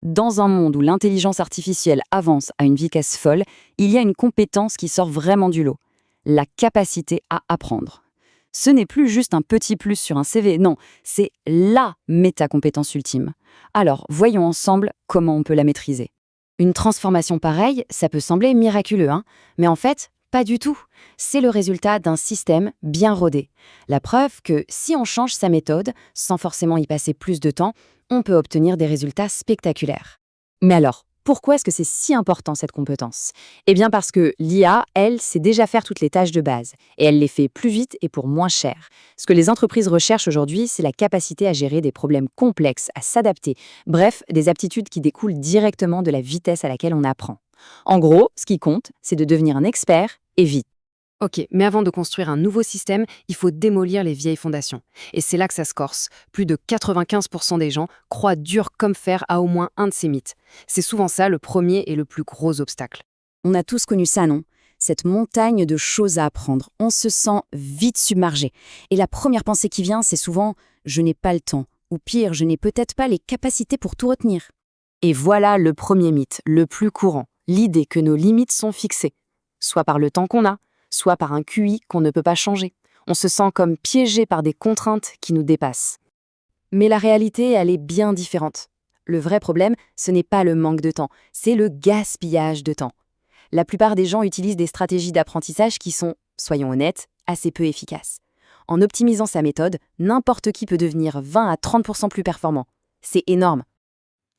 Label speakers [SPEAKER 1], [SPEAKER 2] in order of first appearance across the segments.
[SPEAKER 1] Dans un monde où l'intelligence artificielle avance à une vitesse folle, il y a une compétence qui sort vraiment du lot, la capacité à apprendre. Ce n'est plus juste un petit plus sur un CV, non, c'est la métacompétence ultime. Alors, voyons ensemble comment on peut la maîtriser. Une transformation pareille, ça peut sembler miraculeux, mais en fait, pas du tout. C'est le résultat d'un système bien rodé. La preuve que si on change sa méthode, sans forcément y passer plus de temps, on peut obtenir des résultats spectaculaires. Mais alors, pourquoi est-ce que c'est si important cette compétence? Eh bien parce que l'IA, elle, sait déjà faire toutes les tâches de base, et elle les fait plus vite et pour moins cher. Ce que les entreprises recherchent aujourd'hui, c'est la capacité à gérer des problèmes complexes, à s'adapter, bref, des aptitudes qui découlent directement de la vitesse à laquelle on apprend. En gros, ce qui compte, c'est de devenir un expert et vite.
[SPEAKER 2] Ok, mais avant de construire un nouveau système, il faut démolir les vieilles fondations. Et c'est là que ça se corse. Plus de 95% des gens croient dur comme fer à au moins un de ces mythes. C'est souvent ça le premier et le plus gros obstacle.
[SPEAKER 1] On a tous connu ça, non? Cette montagne de choses à apprendre. On se sent vite submergé. Et la première pensée qui vient, c'est souvent « je n'ai pas le temps » ou pire, « je n'ai peut-être pas les capacités pour tout retenir ». Et voilà le premier mythe, le plus courant, l'idée que nos limites sont fixées, soit par le temps qu'on a, soit par un QI qu'on ne peut pas changer. On se sent comme piégé par des contraintes qui nous dépassent. Mais la réalité, elle est bien différente. Le vrai problème, ce n'est pas le manque de temps, c'est le gaspillage de temps. La plupart des gens utilisent des stratégies d'apprentissage qui sont, soyons honnêtes, assez peu efficaces. En optimisant sa méthode, n'importe qui peut devenir 20 à 30% plus performant. C'est énorme.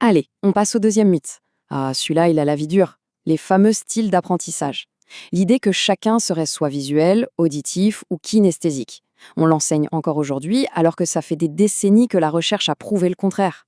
[SPEAKER 1] Allez, on passe au deuxième mythe. Ah, celui-là, il a la vie dure. Les fameux styles d'apprentissage. L'idée que chacun serait soit visuel, auditif ou kinesthésique. On l'enseigne encore aujourd'hui, alors que ça fait des décennies que la recherche a prouvé le contraire.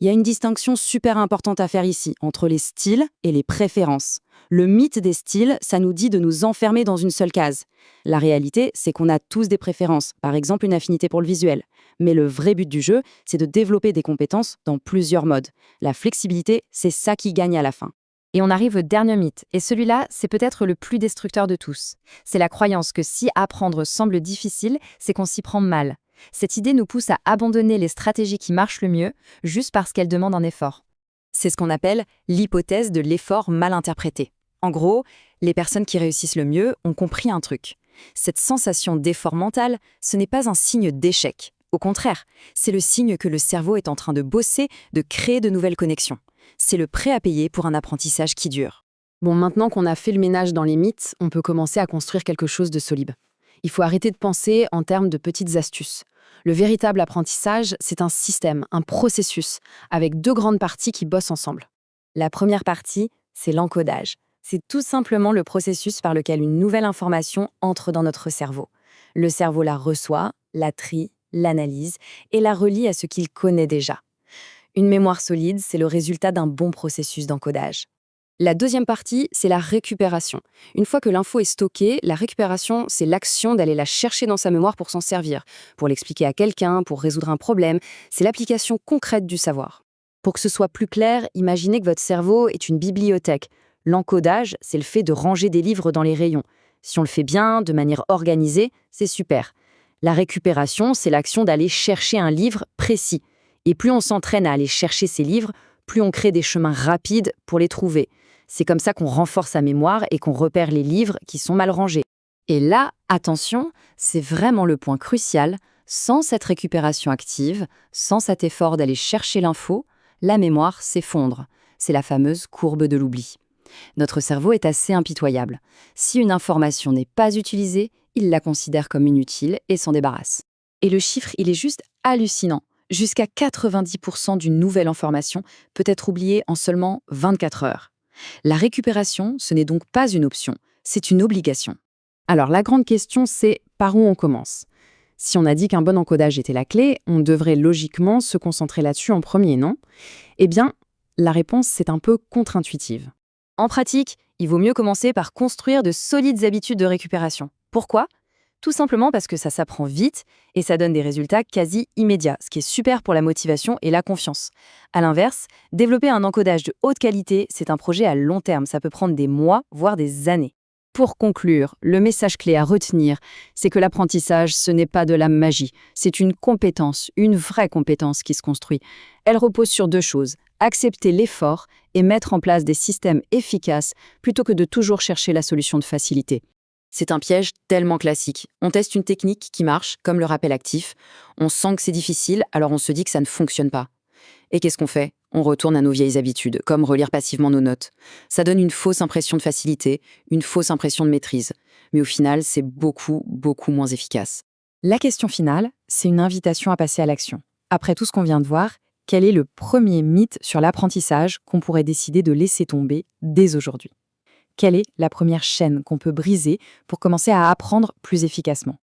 [SPEAKER 1] Il y a une distinction super importante à faire ici, entre les styles et les préférences. Le mythe des styles, ça nous dit de nous enfermer dans une seule case. La réalité, c'est qu'on a tous des préférences, par exemple une affinité pour le visuel. Mais le vrai but du jeu, c'est de développer des compétences dans plusieurs modes. La flexibilité, c'est ça qui gagne à la fin.
[SPEAKER 2] Et on arrive au dernier mythe, et celui-là, c'est peut-être le plus destructeur de tous. C'est la croyance que si apprendre semble difficile, c'est qu'on s'y prend mal. Cette idée nous pousse à abandonner les stratégies qui marchent le mieux, juste parce qu'elles demandent un effort.
[SPEAKER 1] C'est ce qu'on appelle l'hypothèse de l'effort mal interprété. En gros, les personnes qui réussissent le mieux ont compris un truc. Cette sensation d'effort mental, ce n'est pas un signe d'échec. Au contraire, c'est le signe que le cerveau est en train de bosser, de créer de nouvelles connexions. C'est le prêt à payer pour un apprentissage qui dure.
[SPEAKER 2] Bon, maintenant qu'on a fait le ménage dans les mythes, on peut commencer à construire quelque chose de solide. Il faut arrêter de penser en termes de petites astuces. Le véritable apprentissage, c'est un système, un processus, avec deux grandes parties qui bossent ensemble.
[SPEAKER 1] La première partie, c'est l'encodage. C'est tout simplement le processus par lequel une nouvelle information entre dans notre cerveau. Le cerveau la reçoit, la trie, l'analyse et la relie à ce qu'il connaît déjà. Une mémoire solide, c'est le résultat d'un bon processus d'encodage. La deuxième partie, c'est la récupération. Une fois que l'info est stockée, la récupération, c'est l'action d'aller la chercher dans sa mémoire pour s'en servir, pour l'expliquer à quelqu'un, pour résoudre un problème. C'est l'application concrète du savoir. Pour que ce soit plus clair, imaginez que votre cerveau est une bibliothèque. L'encodage, c'est le fait de ranger des livres dans les rayons. Si on le fait bien, de manière organisée, c'est super. La récupération, c'est l'action d'aller chercher un livre précis. Et plus on s'entraîne à aller chercher ces livres, plus on crée des chemins rapides pour les trouver. C'est comme ça qu'on renforce sa mémoire et qu'on repère les livres qui sont mal rangés. Et là, attention, c'est vraiment le point crucial. Sans cette récupération active, sans cet effort d'aller chercher l'info, la mémoire s'effondre. C'est la fameuse courbe de l'oubli. Notre cerveau est assez impitoyable. Si une information n'est pas utilisée, il la considère comme inutile et s'en débarrasse. Et le chiffre, il est juste hallucinant. Jusqu'à 90% d'une nouvelle information peut être oubliée en seulement 24 heures. La récupération, ce n'est donc pas une option, c'est une obligation. Alors la grande question, c'est par où on commence? Si on a dit qu'un bon encodage était la clé, on devrait logiquement se concentrer là-dessus en premier, non? Eh bien, la réponse, c'est un peu contre-intuitive. En pratique, il vaut mieux commencer par construire de solides habitudes de récupération. Pourquoi? Tout simplement parce que ça s'apprend vite et ça donne des résultats quasi immédiats, ce qui est super pour la motivation et la confiance. À l'inverse, développer un encodage de haute qualité, c'est un projet à long terme, ça peut prendre des mois, voire des années. Pour conclure, le message clé à retenir, c'est que l'apprentissage, ce n'est pas de la magie, c'est une compétence, une vraie compétence qui se construit. Elle repose sur deux choses,
[SPEAKER 2] accepter l'effort et mettre en place des systèmes efficaces plutôt que de toujours chercher la solution de facilité.
[SPEAKER 1] C'est un piège tellement classique. On teste une technique qui marche, comme le rappel actif. On sent que c'est difficile, alors on se dit que ça ne fonctionne pas. Et qu'est-ce qu'on fait? On retourne à nos vieilles habitudes, comme relire passivement nos notes. Ça donne une fausse impression de facilité, une fausse impression de maîtrise. Mais au final, c'est beaucoup, beaucoup moins efficace. La question finale, c'est une invitation à passer à l'action. Après tout ce qu'on vient de voir, quel est le premier mythe sur l'apprentissage qu'on pourrait décider de laisser tomber dès aujourd'hui? Quelle est la première chaîne qu'on peut briser pour commencer à apprendre plus efficacement?